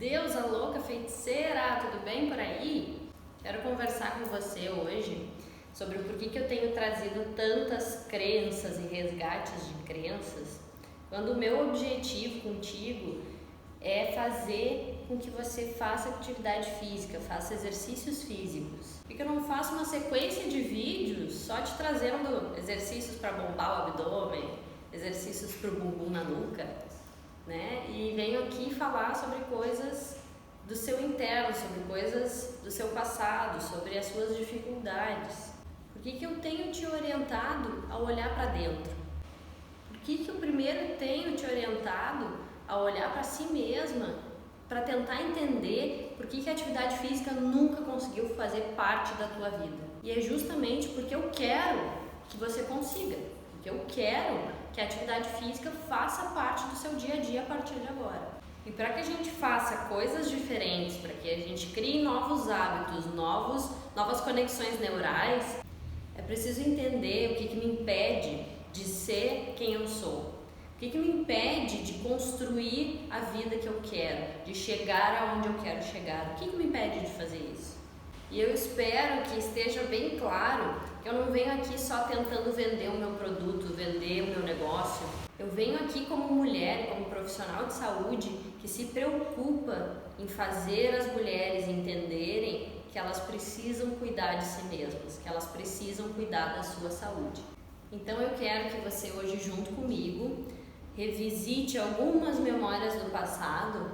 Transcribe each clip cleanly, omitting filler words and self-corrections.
Deusa louca, feiticeira, tudo bem por aí? Quero conversar com você hoje sobre o porquê que eu tenho trazido tantas crenças e resgates de crenças, quando o meu objetivo contigo é fazer com que você faça atividade física, faça exercícios físicos. Porque eu não faço uma sequência de vídeos só te trazendo exercícios para bombar o abdômen, exercícios para o bumbum na nuca, né? E venho aqui falar sobre coisas do seu interno, sobre coisas do seu passado, sobre as suas dificuldades. Por que eu tenho te orientado a olhar para dentro? Por que eu primeiro tenho te orientado a olhar para si mesma, para tentar entender por que a atividade física nunca conseguiu fazer parte da tua vida? E é justamente porque eu quero que você consiga, porque eu quero que a atividade física faça parte do seu dia a dia a partir de agora. E para que a gente faça coisas diferentes, para que a gente crie novos hábitos, novas conexões neurais, é preciso entender o que me impede de ser quem eu sou. O que me impede de construir a vida que eu quero, de chegar aonde eu quero chegar? O que me impede de fazer isso? E eu espero que esteja bem claro que eu não venho aqui só tentando vender o meu produto, vender o meu negócio. Eu venho aqui como mulher, como profissional de saúde que se preocupa em fazer as mulheres entenderem que elas precisam cuidar de si mesmas, que elas precisam cuidar da sua saúde. Então eu quero que você hoje, junto comigo, revisite algumas memórias do passado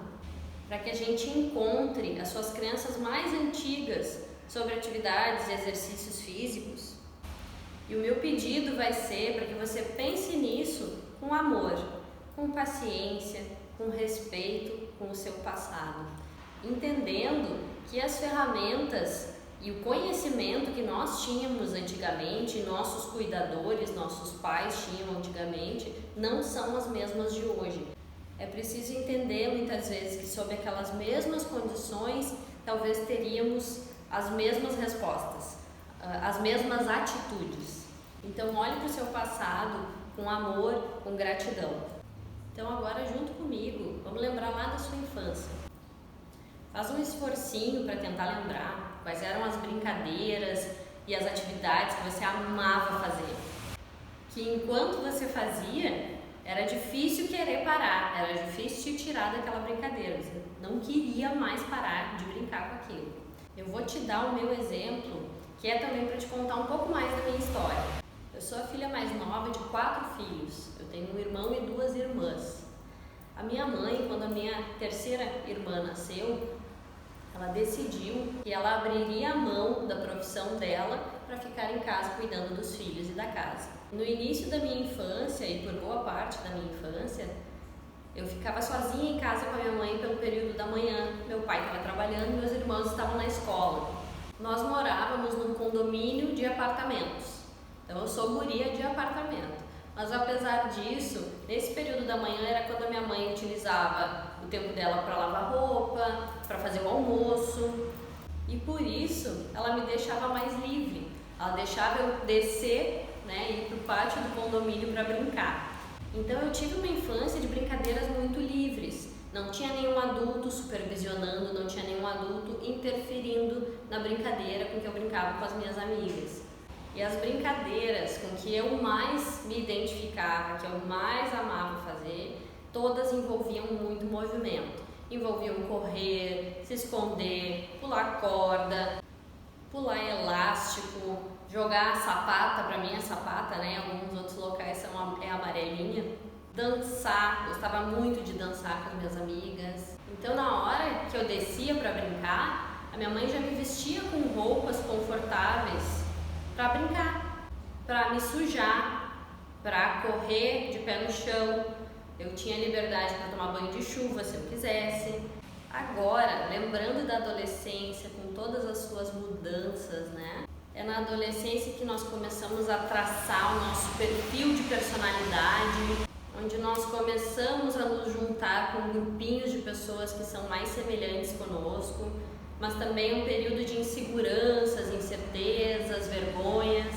para que a gente encontre as suas crenças mais antigas sobre atividades e exercícios físicos. E o meu pedido vai ser para que você pense nisso com amor, com paciência, com respeito com o seu passado, entendendo que as ferramentas e o conhecimento que nós tínhamos antigamente, nossos cuidadores, nossos pais tinham antigamente, não são as mesmas de hoje. É preciso entender muitas vezes que sob aquelas mesmas condições, talvez teríamos as mesmas respostas, as mesmas atitudes. Então olhe para o seu passado com amor, com gratidão. Então agora junto comigo, vamos lembrar lá da sua infância. Faz um esforcinho para tentar lembrar quais eram as brincadeiras e as atividades que você amava fazer. Que enquanto você fazia, era difícil querer parar, era difícil te tirar daquela brincadeira, você não queria mais parar de brincar com aquilo. Eu vou te dar o meu exemplo, que é também para te contar um pouco mais da minha história. Eu sou a filha mais nova de 4 filhos, eu tenho um irmão e 2 irmãs. A minha mãe, quando a minha terceira irmã nasceu, ela decidiu que ela abriria a mão da profissão dela para ficar em casa cuidando dos filhos e da casa. No início da minha infância e por boa parte da minha infância, eu ficava sozinha em casa com a minha mãe pelo período da manhã. Meu pai estava trabalhando e meus irmãos estavam na escola. Nós morávamos num condomínio de apartamentos, então eu sou guria de apartamento. Mas apesar disso, nesse período da manhã era quando a minha mãe utilizava o tempo dela para lavar roupa, para fazer o almoço, e por isso ela me deixava mais livre. Ela deixava eu descer, né, ir para o pátio do condomínio para brincar. Então eu tive uma infância de brincadeiras muito livres. Não tinha nenhum adulto supervisionando, não tinha nenhum adulto interferindo na brincadeira com que eu brincava com as minhas amigas. E as brincadeiras com que eu mais me identificava, que eu mais amava fazer, todas envolviam muito movimento. Envolviam correr, se esconder, pular corda, pular elástico, jogar sapata, para mim é sapata, né? Em alguns outros locais é amarelinha. Dançar, gostava muito de dançar com as minhas amigas. Então na hora que eu descia para brincar, a minha mãe já me vestia com roupas confortáveis para brincar, para me sujar, para correr de pé no chão. Eu tinha liberdade para tomar banho de chuva se eu quisesse. Agora, lembrando da adolescência, com todas as suas mudanças, né? É na adolescência que nós começamos a traçar o nosso perfil de personalidade, onde nós começamos a nos juntar com grupinhos de pessoas que são mais semelhantes conosco, mas também um período de inseguranças, incertezas, vergonhas.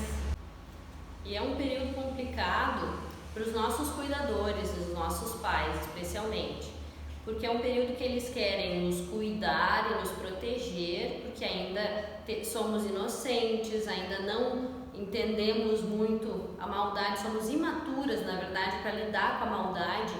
E é um período complicado para os nossos cuidadores, os nossos pais especialmente, porque é um período que eles querem nos cuidar e nos proteger, porque ainda somos inocentes, ainda não entendemos muito a maldade, somos imaturas, na verdade, para lidar com a maldade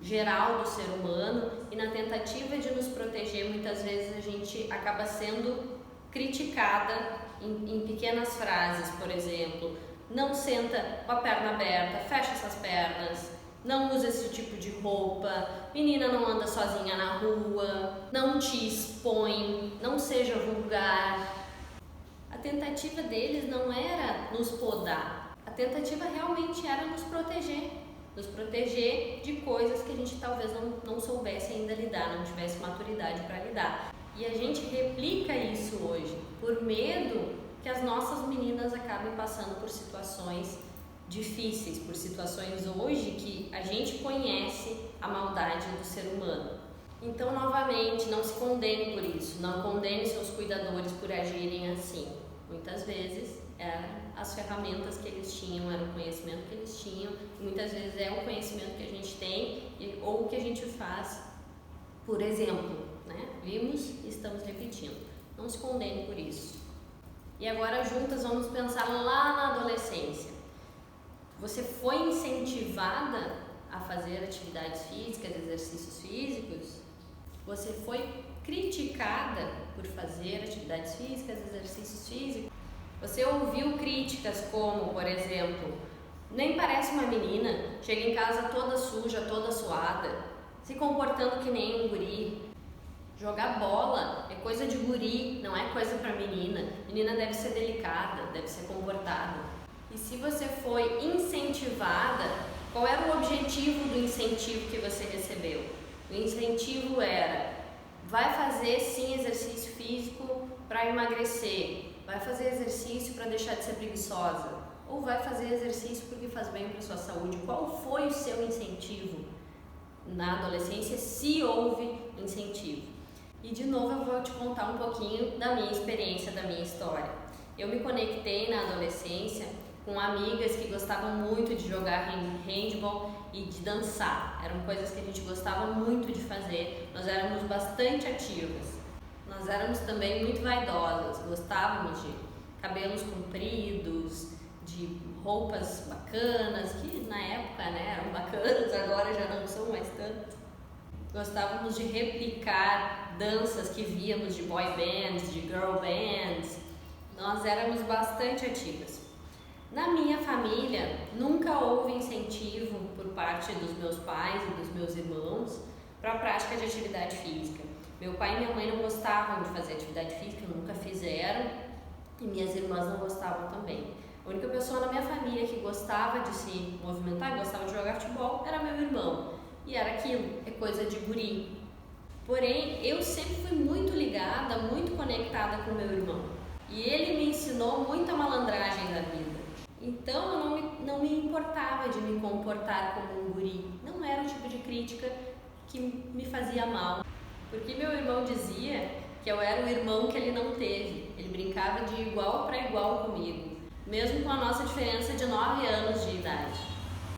geral do ser humano, e na tentativa de nos proteger, muitas vezes a gente acaba sendo criticada em pequenas frases, por exemplo: não senta com a perna aberta, fecha essas pernas, não usa esse tipo de roupa, menina não anda sozinha na rua, não te expõe, não seja vulgar. A tentativa deles não era nos podar, a tentativa realmente era nos proteger de coisas que a gente talvez não soubesse ainda lidar, não tivesse maturidade para lidar. E a gente replica isso hoje, por medo que as nossas meninas acabem passando por situações difíceis, por situações hoje que a gente conhece a maldade do ser humano. Então, novamente, não se condene por isso, não condene seus cuidadores por agirem assim. Muitas vezes eram as ferramentas que eles tinham, era o conhecimento que eles tinham, e muitas vezes é o conhecimento que a gente tem ou o que a gente faz, por exemplo, né? Vimos e estamos repetindo. Não se condene por isso. E agora juntas vamos pensar lá na adolescência. Você foi incentivada a fazer atividades físicas, exercícios físicos? Você foi criticada por fazer atividades físicas, exercícios físicos? Você ouviu críticas como, por exemplo, nem parece uma menina, chega em casa toda suja, toda suada, se comportando que nem um guri. Jogar bola é coisa de guri, não é coisa para menina. Menina deve ser delicada, deve ser comportada. E se você foi incentivada, qual era o objetivo do incentivo que você recebeu? O incentivo era: vai fazer sim exercício físico para emagrecer, vai fazer exercício para deixar de ser preguiçosa, ou vai fazer exercício porque faz bem para sua saúde. Qual foi o seu incentivo na adolescência, se houve incentivo? E de novo eu vou te contar um pouquinho da minha experiência, da minha história. Eu me conectei na adolescência com amigas que gostavam muito de jogar handball e de dançar. Eram coisas que a gente gostava muito de fazer. Nós éramos bastante ativas. Nós éramos também muito vaidosas. Gostávamos de cabelos compridos, de roupas bacanas, que na época, né, eram bacanas, agora já não são mais tanto. Gostávamos de replicar danças que víamos de boy bands, de girl bands. Nós éramos bastante ativas. Na minha família, nunca houve incentivo por parte dos meus pais e dos meus irmãos para a prática de atividade física. Meu pai e minha mãe não gostavam de fazer atividade física, nunca fizeram, e minhas irmãs não gostavam também. A única pessoa na minha família que gostava de se movimentar, gostava de jogar futebol, era meu irmão. E era aquilo, é coisa de guri. Porém, eu sempre fui muito ligada, muito conectada com meu irmão. E ele me ensinou muita malandragem da vida. Então eu não me importava de me comportar como um guri. Não era o tipo de crítica que me fazia mal. Porque meu irmão dizia que eu era o irmão que ele não teve. Ele brincava de igual para igual comigo, mesmo com a nossa diferença de 9 anos de idade.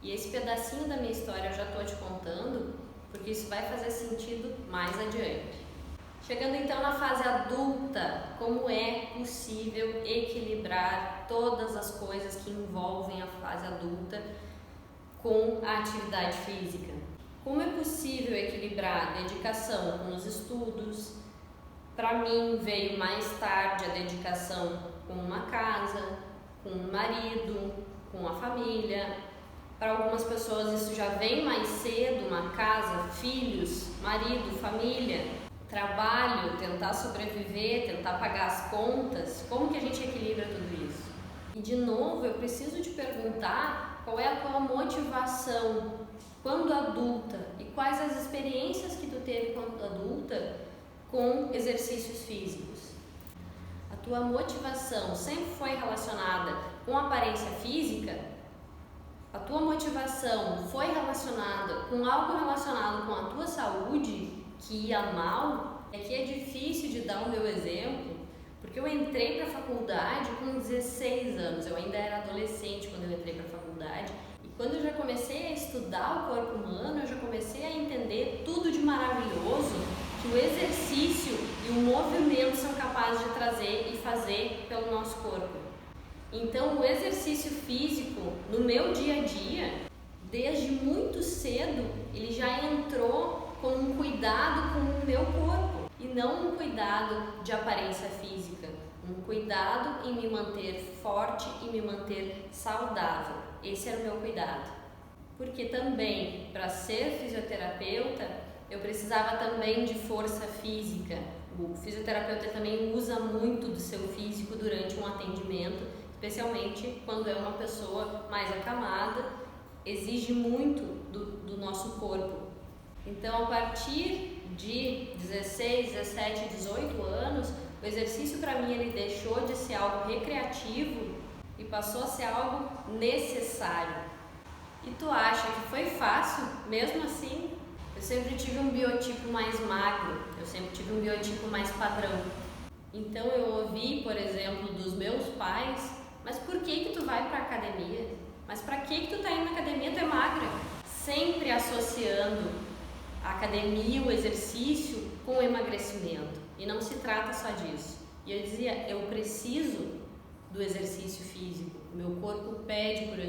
E esse pedacinho da minha história eu já estou te contando, porque isso vai fazer sentido mais adiante. Chegando então na fase adulta, como é possível equilibrar todas as coisas que envolvem a fase adulta com a atividade física? Como é possível equilibrar a dedicação com os estudos? Para mim veio mais tarde a dedicação com uma casa, com um marido, com a família. Para algumas pessoas isso já vem mais cedo, uma casa, filhos, marido, família. Trabalho, tentar sobreviver, tentar pagar as contas. Como que a gente equilibra tudo isso? E de novo, eu preciso te perguntar qual é a tua motivação quando adulta e quais as experiências que tu teve quando adulta com exercícios físicos. A tua motivação sempre foi relacionada com aparência física? A tua motivação foi relacionada com algo relacionado com a tua saúde que ia mal? Aqui é difícil de dar o meu exemplo, porque eu entrei para a faculdade com 16 anos, eu ainda era adolescente quando eu entrei para a faculdade, e quando eu já comecei a estudar o corpo humano, eu já comecei a entender tudo de maravilhoso que o exercício e o movimento são capazes de trazer e fazer pelo nosso corpo. Então, o exercício físico no meu dia a dia, desde muito cedo, ele já entrou com um cuidado com o meu corpo e não um cuidado de aparência física, um cuidado em me manter forte e me manter saudável. Esse era o meu cuidado. Porque também, para ser fisioterapeuta, eu precisava também de força física. O fisioterapeuta também usa muito do seu físico durante um atendimento, especialmente quando é uma pessoa mais acamada, exige muito do nosso corpo. Então, a partir de 16, 17, 18 anos, o exercício para mim ele deixou de ser algo recreativo e passou a ser algo necessário. E tu acha que foi fácil mesmo assim? Eu sempre tive um biotipo mais magro, eu sempre tive um biotipo mais padrão. Então eu ouvi, por exemplo, dos meus pais: mas por que tu vai para academia? Mas para que tu tá indo na academia? Tu é magra. Sempre associando a academia, o exercício com o emagrecimento. E não se trata só disso. E eu dizia, eu preciso do exercício físico. O meu corpo pede pelo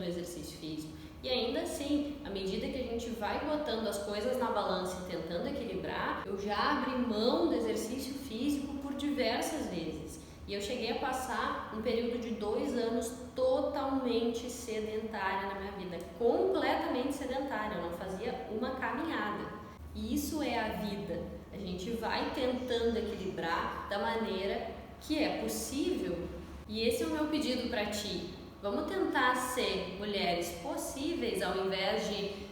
exercício físico. E ainda assim, à medida que a gente vai botando as coisas na balança e tentando equilibrar, eu já abri mão do exercício físico por diversas vezes. E eu cheguei a passar um período de 2 anos totalmente sedentária na minha vida, completamente sedentária, eu não fazia uma caminhada. E isso é a vida, a gente vai tentando equilibrar da maneira que é possível. E esse é o meu pedido para ti, vamos tentar ser mulheres possíveis ao invés de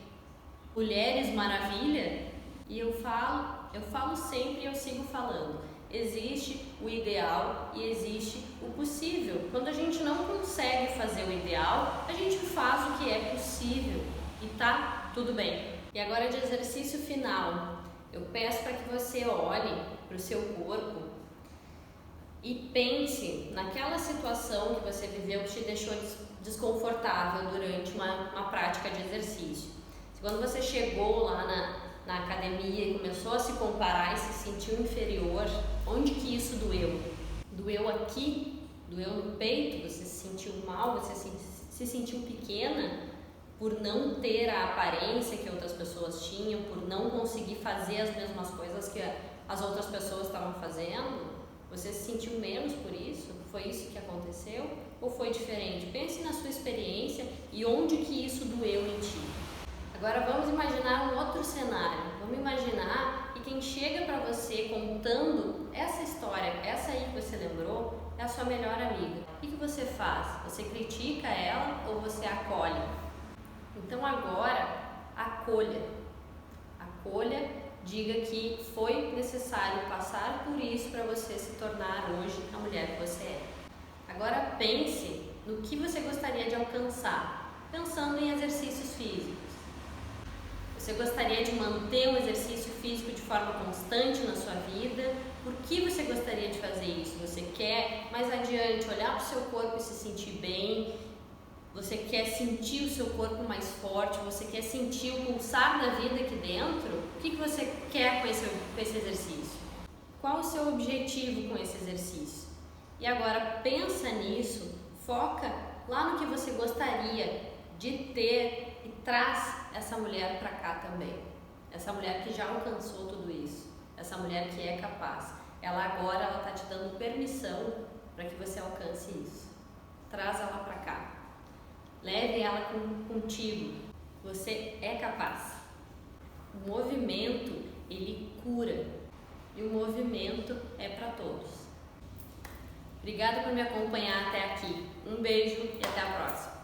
mulheres maravilha. E eu falo sempre e eu sigo falando. Existe o ideal e existe o possível. Quando a gente não consegue fazer o ideal, a gente faz o que é possível e tá tudo bem. E agora, de exercício final, eu peço para que você olhe para o seu corpo e pense naquela situação que você viveu que te deixou desconfortável durante uma prática de exercício. Quando você chegou lá na academia e começou a se comparar e se sentiu inferior, onde que isso doeu? Doeu aqui? Doeu no peito? Você se sentiu mal? Você se sentiu pequena por não ter a aparência que outras pessoas tinham, por não conseguir fazer as mesmas coisas que as outras pessoas estavam fazendo? Você se sentiu menos por isso? Foi isso que aconteceu? Ou foi diferente? Pense na sua experiência e onde que isso doeu em ti. Agora vamos imaginar um outro cenário. Vamos imaginar que quem chega para você contando essa história, essa aí que você lembrou, é a sua melhor amiga. O que você faz? Você critica ela ou você acolhe? Então agora, acolha. Acolha, diga que foi necessário passar por isso para você se tornar hoje a mulher que você é. Agora pense no que você gostaria de alcançar, pensando em exercícios físicos. Você gostaria de manter um exercício físico de forma constante na sua vida? Por que você gostaria de fazer isso? Você quer mais adiante olhar para o seu corpo e se sentir bem? Você quer sentir o seu corpo mais forte? Você quer sentir o pulsar da vida aqui dentro? O que você quer com esse exercício? Qual o seu objetivo com esse exercício? E agora pensa nisso, foca lá no que você gostaria de ter e traz essa mulher para cá também. Essa mulher que já alcançou tudo isso, essa mulher que é capaz. Ela está te dando permissão para que você alcance isso. Traz ela para cá. Leve ela contigo. Você é capaz. O movimento, ele cura. E o movimento é para todos. Obrigada por me acompanhar até aqui. Um beijo e até a próxima.